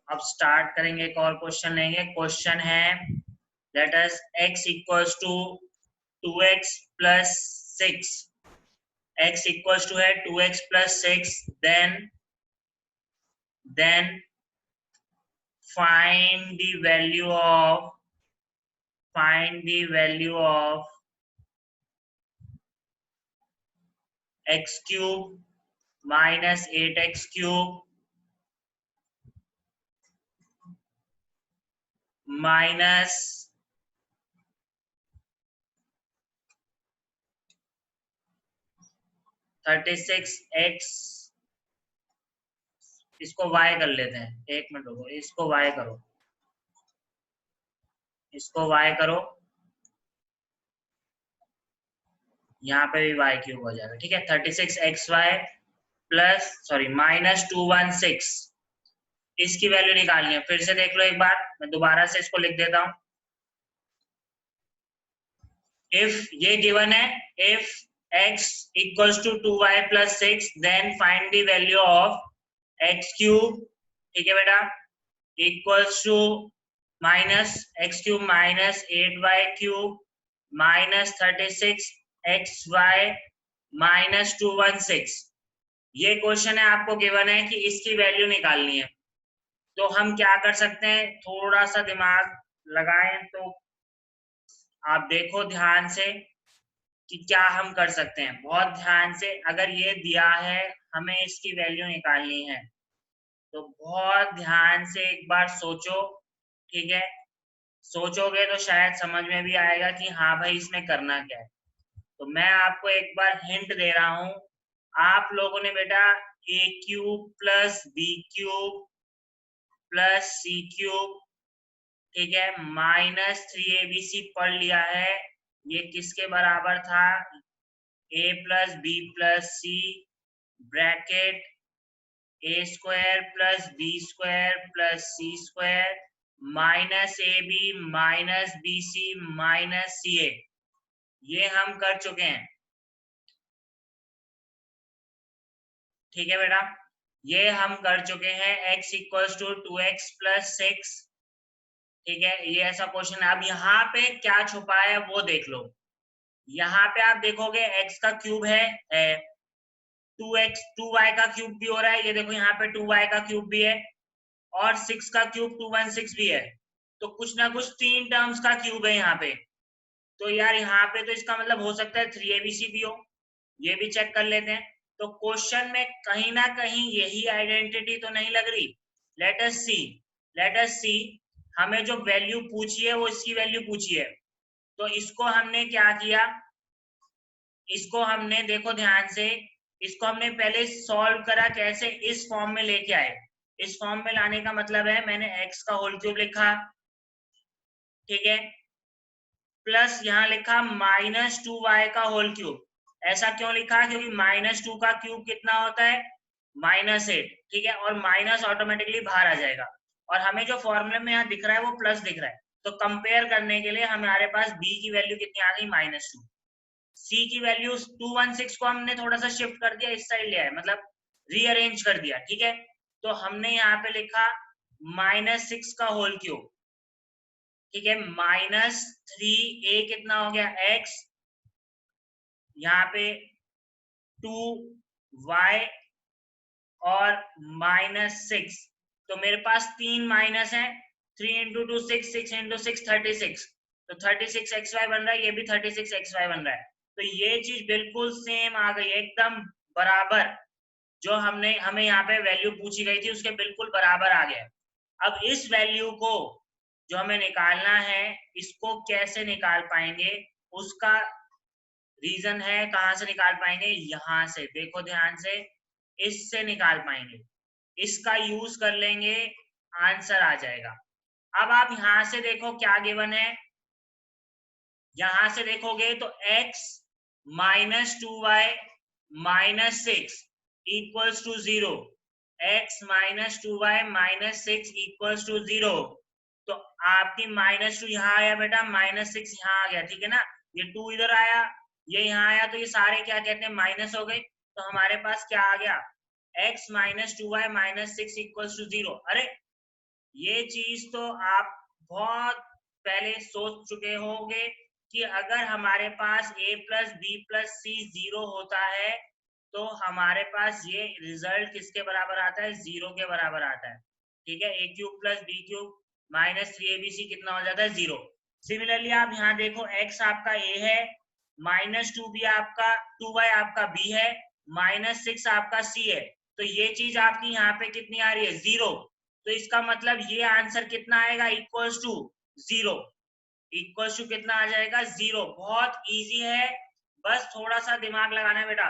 अब स्टार्ट करेंगे, एक और क्वेश्चन लेंगे। क्वेश्चन है let us x equals to 2x plus 6, x equals to है 2x plus 6, then find the value of x cube minus 8x cube minus 36x, इसको y कर लेते हैं, एक मिनट रुको, इसको y करो, इसको y करो, यहाँ पे भी y क्यूब हो जाएगा, ठीक है। 36xy प्लस सॉरी माइनस 216, इसकी वैल्यू निकालनी है। फिर से देख लो एक बार, मैं दोबारा से इसको लिख देता हूं। इफ ये गिवन है, if x equals to 2y plus 6 then find the value of x cube, ठीक है बेटा, equals to minus x cube minus 8y cube minus 36xy minus 216। ये क्वेश्चन है, आपको गिवन है कि इसकी वैल्यू निकालनी है। तो हम क्या कर सकते हैं, थोड़ा सा दिमाग लगाएं तो आप देखो ध्यान से कि क्या हम कर सकते हैं। बहुत ध्यान से, अगर ये दिया है हमें इसकी वैल्यू निकालनी है तो बहुत ध्यान से एक बार सोचो, ठीक है। सोचोगे तो शायद समझ में भी आएगा कि हाँ भाई इसमें करना क्या है। तो मैं आपको एक बार हिंट दे रहा हूं, आप लोगों ने बेटा a cube plus b cube plus c cube, ठीक है, माइनस 3abc पढ़ लिया है। ये किसके बराबर था, a plus B plus c bracket a square plus B square plus c square minus A B minus b c minus c a. ये हम कर चुके हैं, ठीक है बेटा, ये हम कर चुके हैं। x equals to 2x plus 6, ठीक है, ये ऐसा क्वेश्चन है। अब यहाँ पे क्या छुपा है वो देख लो। यहाँ पे आप देखोगे x का क्यूब है 2x, 2y का क्यूब भी हो रहा है, ये देखो यहाँ पे 2y का क्यूब भी है और 6 का क्यूब 216 भी है। तो कुछ ना कुछ 3 टर्म्स का क्यूब है यहाँ पे। तो यार यहाँ पे तो इसका मतलब हो सकता है 3abc भी हो, ये भी चेक कर लेते हैं। तो क्वेश्चन में कहीं ना कहीं यही आइडेंटिटी तो नहीं लग रही। लेट अस सी, हमें जो वैल्यू पूछी है वो इसकी वैल्यू पूछी है। तो इसको हमने क्या किया, इसको हमने देखो ध्यान से, इसको हमने पहले सॉल्व करा, कैसे, इस फॉर्म में लेके आए। इस फॉर्म में लाने का मतलब है मैंने x का होल क्यूब लिखा, ठीक है, प्लस यहाँ लिखा माइनस 2y का होल क्यूब। ऐसा क्यों लिखा, क्योंकि माइनस 2 का क्यूब कितना होता है, -8, ठीक है, और माइनस ऑटोमेटिकली बाहर आ जाएगा। और हमें जो फॉर्मूले में यहाँ दिख रहा है वो प्लस दिख रहा है। तो कंपेयर करने के लिए हमारे पास b की वैल्यू कितनी आ गई, -2। c की वैल्यू 216 को हमने थोड़ा सा शिफ्ट कर दिया, इस साइड ले आए, मतलब रीअरेंज कर दिया, ठीक है। तो हमने यहाँ पे लिखा -6 का होल क्यूब, ठीक है, -3a कितना हो गया x, यहाँ पे 2y और -6। तो मेरे पास 3 माइनस है, 3 इंटू 2 6, 6 इंटू 6 36। तो 36xy बन रहा है, ये भी 36xy बन रहा है। तो ये चीज बिल्कुल सेम आ गई, एकदम बराबर। जो हमें यहाँ पे वैल्यू पूछी गई थी उसके बिल्कुल बराबर आ गया। अब इस वैल्यू को जो हमें निकालना है, इसको कैसे निकाल पाएंगे, उसका रीजन है। कहां से निकाल पाएंगे, यहां से, देखो ध्यान से, इससे निकाल पाएंगे, इसका यूज कर लेंगे, आंसर आ जाएगा। अब आप यहां से देखो क्या गिवन है, यहां से देखोगे तो x minus 2y minus 6 equals to 0, x minus 2y minus 6 equals to 0। तो आपकी -2 यहाँ आया बेटा, -6 यहाँ आ गया, ठीक है ना, ये 2 इधर आया, ये यहाँ आया, तो ये सारे क्या कहते हैं, माइनस हो गए। तो हमारे पास क्या आ गया, x minus 2y minus 6 equals to 0। अरे ये चीज तो आप बहुत पहले सोच चुके होंगे कि अगर हमारे पास a plus B plus C 0 होता है तो हमारे पास ये रिजल्ट किसके बराबर आता है, 0 के बराबर आता है। ठीक है, a cube plus B cube minus 3abc कितना हो जाता है, 0। सिमिलरली आप यहाँ देखो x आपका a है, माइनस 2b आपका 2y आपका b है, माइनस 6 आपका c है। तो ये चीज आपकी यहाँ पे कितनी आ रही है, 0। तो इसका मतलब ये आंसर कितना आएगा, इक्वल्स टू 0। इक्वल्स टू कितना आ जाएगा, 0। बहुत इजी है, बस थोड़ा सा दिमाग लगाना है बेटा,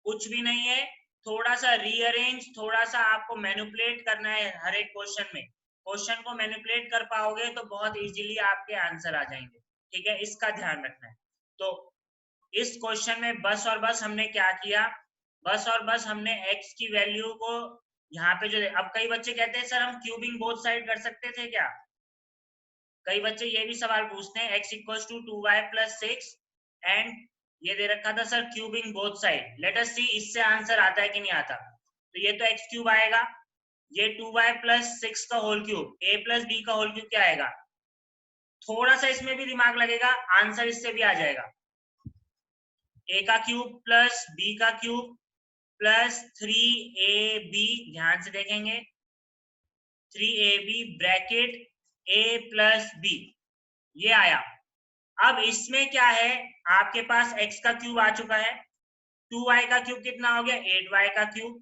कुछ भी नहीं है। थोड़ा सा रीअरेंज, थोड़ा सा आपको मैनिपुलेट करना है हर एक क्वेश्चन में। क्वेश्चन को मैनिपुलेट कर पाओगे तो बहुत इजीली आपके आंसर आ जाएंगे। ठीक है, इसका ध्यान रखना है। तो इस क्वेश्चन में बस और बस हमने क्या किया, बस और बस हमने x की वैल्यू को यहाँ पे जो, अब कई बच्चे कहते हैं सर हम क्यूबिंग बोथ साइड कर सकते थे क्या, कई बच्चे ये भी सवाल पूछते हैं x equals to 2y plus 6 and ये दे रखा था sir cubing both side. Let us see इससे आंसर आता है कि नहीं आता। तो ये तो x क्यूब आएगा, ये 2y प्लस 6 का whole cube, a plus b का होल क्यूब क्या आएगा। थोड़ा सा इसमें भी दिमाग लगेगा, आंसर इससे भी आ जाएगा, a का क्यूब प्लस b का क्यूब प्लस 3ab, ध्यान से देखेंगे 3ab bracket a plus b, ये आया। अब इसमें क्या है, आपके पास x का क्यूब आ चुका है, 2y का क्यूब कितना हो गया, 8y का क्यूब,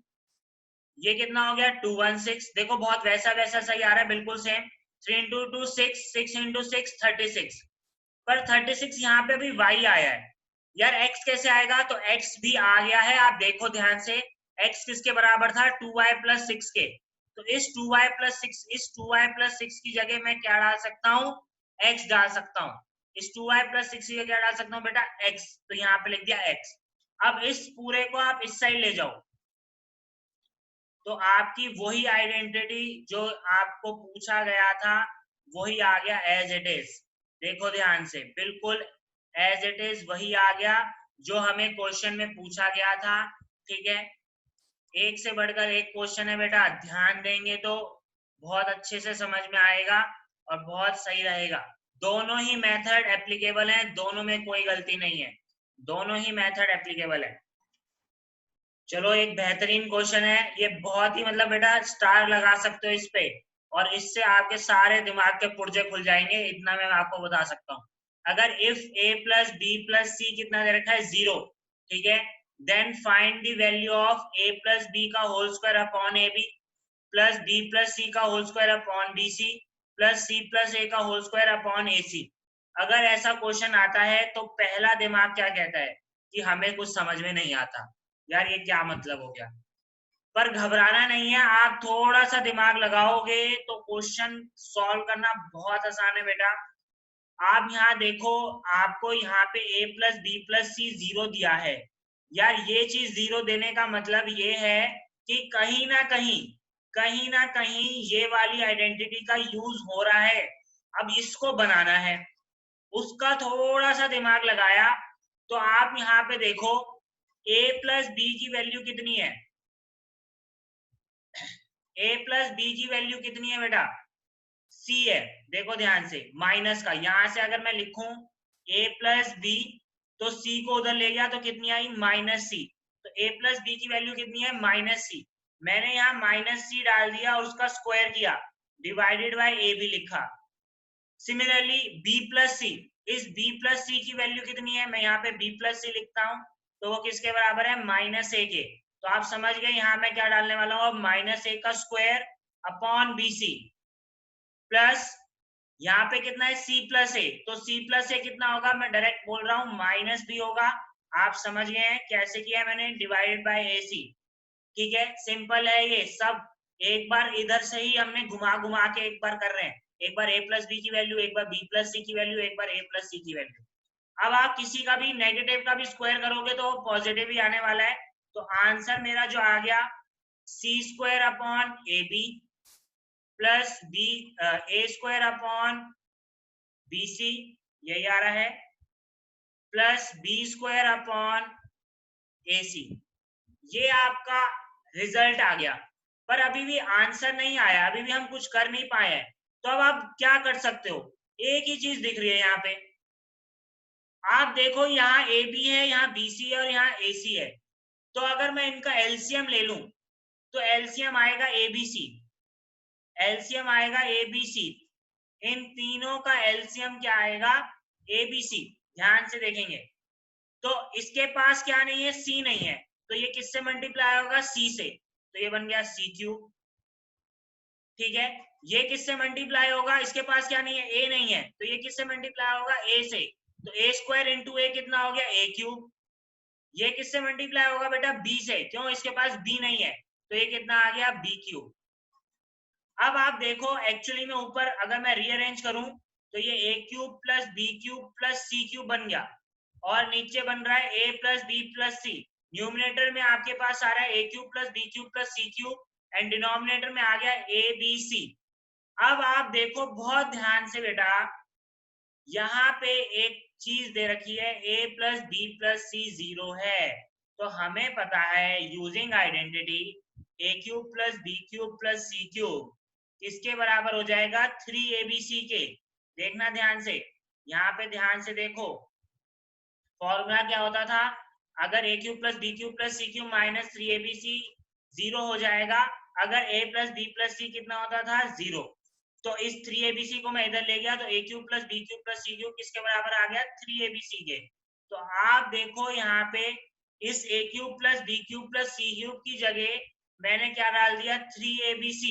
ये कितना हो गया 216। देखो बहुत वैसा वैसा सही आ रहा है, बिल्कुल सेम। 3 इंटू 2 6, 6 इंटू 6 36, पर 36 यहाँ पे भी y आया है यार, x कैसे आएगा, तो x भी आ गया है। आप देखो ध्यान से, x किसके बराबर था, 2y प्लस 6 के। तो इस 2y प्लस 6, इस 2y प्लस 6 की जगह मैं क्या डाल सकता हूँ, x डाल सकता हूँ। इस 2y प्लस 6 की जगह क्या डाल सकता हूँ बेटा, x। तो यहाँ पे लिख दिया x। अब इस पूरे को आप इस साइड ले जाओ, तो आपकी वही आइडेंटिटी जो आपको पूछा गया था वही आ गया एज इट इज। देखो ध्यान से, बिल्कुल एज इट इज वही आ गया जो हमें क्वेश्चन में पूछा गया था। ठीक है, एक से बढ़कर एक क्वेश्चन है बेटा, ध्यान देंगे तो बहुत अच्छे से समझ में आएगा और बहुत सही रहेगा। दोनों ही मेथड एप्लीकेबल है, दोनों में कोई गलती नहीं है, दोनों ही मेथड एप्लीकेबल है। चलो एक बेहतरीन क्वेश्चन है ये, बहुत ही मतलब बेटा स्टार लगा सकते हो इस पे, और इससे आपके सारे दिमाग के पुर्जे खुल जाएंगे, इतना मैं आपको बता सकता हूँ। अगर if a plus B plus सी कितना दे रखा है, 0, ठीक है, then find the value of a plus b का whole square upon A B plus B plus c का whole square upon B C plus c plus a का whole square upon ए c. अगर ऐसा क्वेश्चन आता है तो पहला दिमाग क्या कहता है कि हमें कुछ समझ में नहीं आता, यार ये क्या मतलब हो गया। पर घबराना नहीं है, आप थोड़ा सा दिमाग लगाओगे तो क्वेश्चन सॉल्व करना बहुत आसान है बेटा। आप यहाँ देखो, आपको यहाँ पे a plus B plus C 0 दिया है यार, ये चीज 0 देने का मतलब ये है कि कहीं ना कहीं ये वाली आइडेंटिटी का यूज हो रहा है। अब इसको बनाना है, उसका थोड़ा सा दिमाग लगाया तो आप यहाँ पे देखो a प्लस बी की वैल्यू कितनी है, a प्लस बी की वैल्यू कितनी है बेटा, c है। देखो ध्यान से, माइनस का यहां से अगर मैं लिखूं a प्लस बी तो c को उधर ले गया तो कितनी आई, माइनस सी। तो a प्लस बी की वैल्यू कितनी है, माइनस सी। मैंने यहाँ माइनस सी डाल दिया और उसका स्क्वायर किया, डिवाइडेड बाय a भी लिखा। सिमिलरली b प्लस सी, इस b प्लस सी की वैल्यू कितनी है, मैं यहाँ पे b प्लस सी लिखता हूँ, तो वो किसके बराबर है, माइनस ए के। तो आप समझ गए यहाँ मैं क्या डालने वाला हूँ, अब माइनस ए का square upon B C plus यहाँ पे कितना है, c प्लस ए। तो c प्लस ए कितना होगा, मैं डायरेक्ट बोल रहा हूँ माइनस बी होगा। आप समझ गए हैं कैसे किया मैंने, डिवाइडेड बाय ए सी। ठीक है, सिंपल है ये सब। एक बार इधर से ही हमने घुमा घुमा के एक बार कर रहे हैं, एक बार a प्लस बी की वैल्यू, एक बार b प्लस सी की वैल्यू, एक बार a प्लस सी की वैल्यू। अब आप किसी का भी नेगेटिव का भी स्क्वायर करोगे तो पॉजिटिव ही आने वाला है। तो आंसर मेरा जो आ गया, C square upon A B plus B A square upon B C, यही आ रहा है, प्लस बी स्क्वायर अपॉन ए सी। ये आपका रिजल्ट आ गया। पर अभी भी आंसर नहीं आया, अभी भी हम कुछ कर नहीं पाए हैं। तो अब आप क्या कर सकते हो, एक ही चीज दिख रही है यहाँ पे, आप देखो यहाँ ए बी है, यहाँ बी सी है और यहाँ ए सी है। तो अगर मैं इनका एलसीएम ले लूं तो एलसीएम आएगा एबीसी, एलसीएम आएगा एबीसी, इन तीनों का एलसीएम क्या आएगा, एबीसी। ध्यान से देखेंगे तो इसके पास क्या नहीं है, सी नहीं है, तो ये किससे मल्टीप्लाई होगा, सी से, तो ये बन गया सी क्यूब। ठीक है, ये किससे मल्टीप्लाई होगा, इसके पास क्या नहीं है, ए नहीं है, तो ये किससे मल्टीप्लाई होगा, ए से, तो ए स्क्वायर इंटू ए कितना हो गया, ए क्यूब। ये किससे मल्टीप्लाई होगा बेटा, बी से, क्यों, इसके पास बी नहीं है, तो ये कितना आ गया, बी क्यूब। अब आप देखो एक्चुअली में ऊपर अगर मैं रीअरेंज करूं तो ये A cube plus B cube plus C cube बन गया, और नीचे बन रहा है A plus B plus C. Numerator में आपके पास आ रहा है A cube plus B cube plus C cube, and denominator में आ गया ए बी सी। अब आप देखो बहुत ध्यान से बेटा, यहाँ पे एक चीज दे रखी है, a plus B plus C 0 है, तो हमें पता है using identity A cube plus B cube plus C cube किसके बराबर हो जाएगा, 3abc के। देखना ध्यान से, यहाँ पे ध्यान से देखो, फॉर्मूला क्या होता था, अगर A cube plus B cube plus C cube minus 3abc 0 हो जाएगा, अगर a प्लस बी प्लस सी कितना होता था, 0। तो इस 3abc को मैं इधर ले गया, तो a cube plus B cube plus C cube किसके बराबर आ गया, 3abc के। तो आप देखो यहाँ पे इस a cube plus B cube plus C cube की जगह मैंने क्या डाल दिया, 3abc,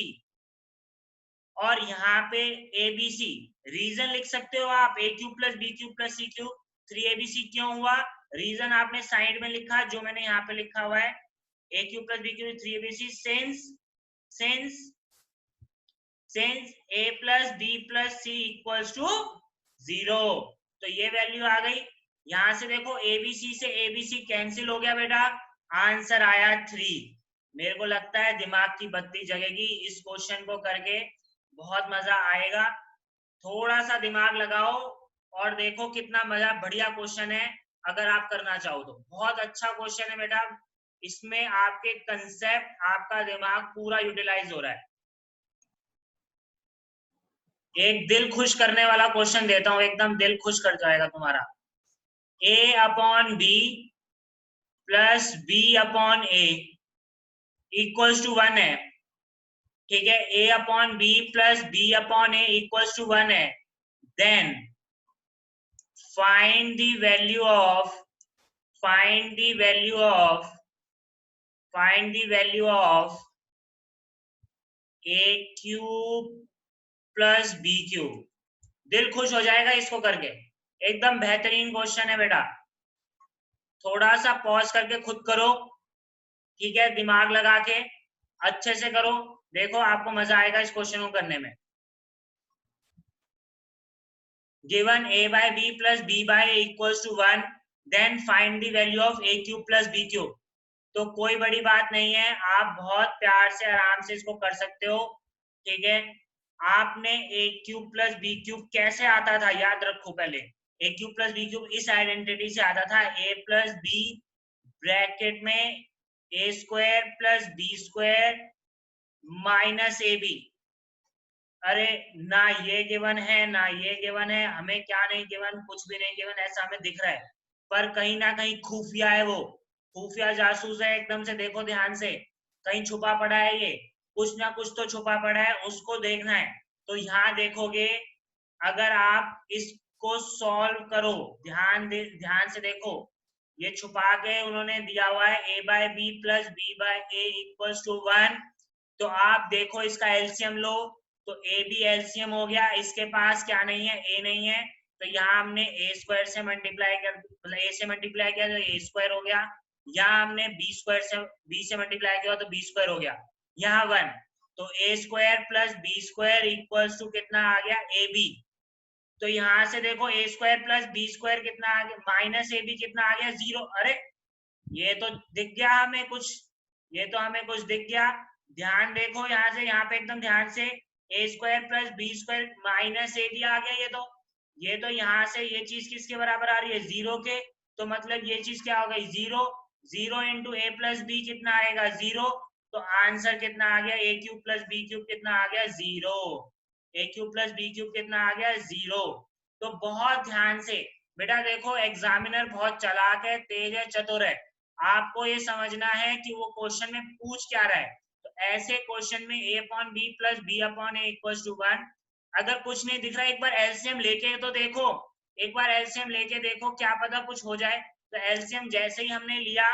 और यहाँ पे abc। रीजन लिख सकते हो आप, a cube plus B cube plus C cube 3abc क्यों हुआ, रीजन आपने साइड में लिखा, जो मैंने यहाँ पे लिखा हुआ है, a cube plus B cube 3abc since a plus b plus c equals to 0। तो ये वैल्यू आ गई। यहां से देखो abc से abc कैंसिल हो गया बेटा, आंसर आया 3। मेरे को लगता है दिमाग की बत्ती जगेगी, इस क्वेश्चन को करके बहुत मजा आएगा। थोड़ा सा दिमाग लगाओ और देखो कितना मजा, बढ़िया क्वेश्चन है, अगर आप करना चाहो तो बहुत अच्छा क्वेश्चन है बेटा। इसमें आपके कंसेप्ट, आपका दिमाग पूरा यूटिलाइज हो रहा है। एक दिल खुश करने वाला क्वेश्चन देता हूं, एकदम दिल खुश कर जाएगा तुम्हारा। a upon B plus B upon A equals to 1 है। ठीक है, a upon B plus B upon A equals to 1 है। Then find the value of find the value of find the value of a cube plus B cube. दिल खुश हो जाएगा इसको करके, एकदम बेहतरीन क्वेश्चन है बेटा। थोड़ा सा पॉज करके खुद करो, ठीक है, दिमाग लगा के अच्छे से करो, देखो आपको मजा आएगा इस क्वेश्चन को करने में। Given a by b plus b by a equals to 1, then find the value of a cube plus b cube। तो कोई बड़ी बात नहीं है, आप बहुत प्यार से आराम से इसको कर सकते हो। ठीक है, आपने a cube plus B cube कैसे आता था याद रखो, पहले a cube plus B cube इस आइडेंटिटी से आता था, a प्लस बी ब्रैकेट में A square plus B square minus A B. अरे ना ये गिवन है ना ये गिवन है, हमें क्या नहीं गिवन, कुछ भी नहीं गिवन, ऐसा हमें दिख रहा है, पर कहीं ना कहीं खुफिया है, वो खुफिया जासूस है, एकदम से देखो ध्यान से, कहीं छुपा पड़ा है, ये कुछ ना कुछ तो छुपा पड़ा है, उसको देखना है। तो यहाँ देखोगे, अगर आप इसको सॉल्व करो, ध्यान से देखो, ये छुपा के उन्होंने दिया हुआ है a by B plus B by A equals to 1। तो आप देखो इसका एलसीएम लो, तो ए बी एलसीएम हो गया, इसके पास क्या नहीं है, ए नहीं है, तो यहाँ हमने ए स्क्वायर से मल्टीप्लाई कर, मतलब ए से मल्टीप्लाई किया तो ए स्क्वायर हो गया, यहाँ हमने बी स्क्वायर से बी से मल्टीप्लाई किया तो बी स्क्वायर हो गया, यहाँ 1, तो A square plus B square equals to कितना आ गया, ए बी। तो यहाँ से देखो A square plus B square कितना आ गया, माइनस ए बी कितना आ गया, 0। अरे ये तो दिख गया हमें कुछ, ये तो हमें कुछ दिख गया। ध्यान देखो यहाँ से, यहाँ पे एकदम ध्यान से, A square plus B square minus A B आ गया, ये तो यहाँ से ये चीज किसके बराबर आ रही है, 0 के। तो मतलब ये चीज क्या हो गई, 0 इंटू ए प्लस बी कितना आएगा, 0। तो आंसर कितना आ गया, ए क्यूब प्लस बी क्यूब कितना आ गया, 0। ए क्यूब प्लस बी क्यूब कितना आ गया, 0। तो बहुत ध्यान से बेटा देखो, एग्जामिनर बहुत चालाक है, तेज है, चतुर है। आपको ये समझना है कि वो क्वेश्चन में पूछ क्या रहा है। तो ऐसे क्वेश्चन में a upon B plus B upon A equals to 1, अगर कुछ नहीं दिख रहा एक बार एलसीएम लेके तो देखो, एक बार एलसीएम लेके देखो, क्या पता कुछ हो जाए। तो एलसीएम जैसे ही हमने लिया,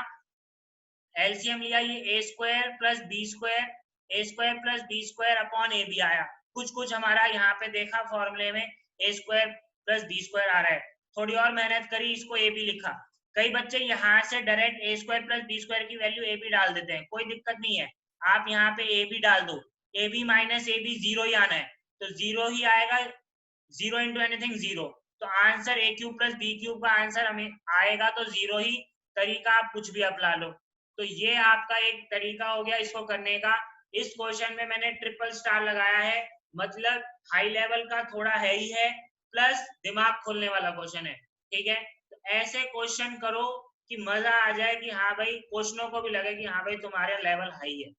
एलसीएम लिया, ये A square plus B square, A square plus B square upon A B आया। कुछ कुछ हमारा यहाँ पे देखा फॉर्मूले में A square plus B square आ रहा है। थोड़ी और मेहनत करी, इसको ए बी लिखा। कई बच्चे यहाँ से डायरेक्ट ए स्क्वायर प्लस बी स्क्वायर की वैल्यू ए बी डाल देते हैं, कोई दिक्कत नहीं है। आप यहाँ पे ए बी डाल दो, A B minus A B 0 ही आना है, तो 0 ही आएगा। 0 इंटू एनीथिंग 0, तो answer A cube plus B cube का आंसर हमें आएगा तो 0 ही। तरीका आप कुछ भी अपना लो। तो ये आपका एक तरीका हो गया इसको करने का। इस क्वेश्चन में मैंने ट्रिपल स्टार लगाया है, मतलब हाई लेवल का थोड़ा है ही है, प्लस दिमाग खोलने वाला क्वेश्चन है। ठीक है, तो ऐसे क्वेश्चन करो कि मजा आ जाए, कि हाँ भाई क्वेश्चनों को भी लगे कि हाँ भाई तुम्हारे लेवल हाई है।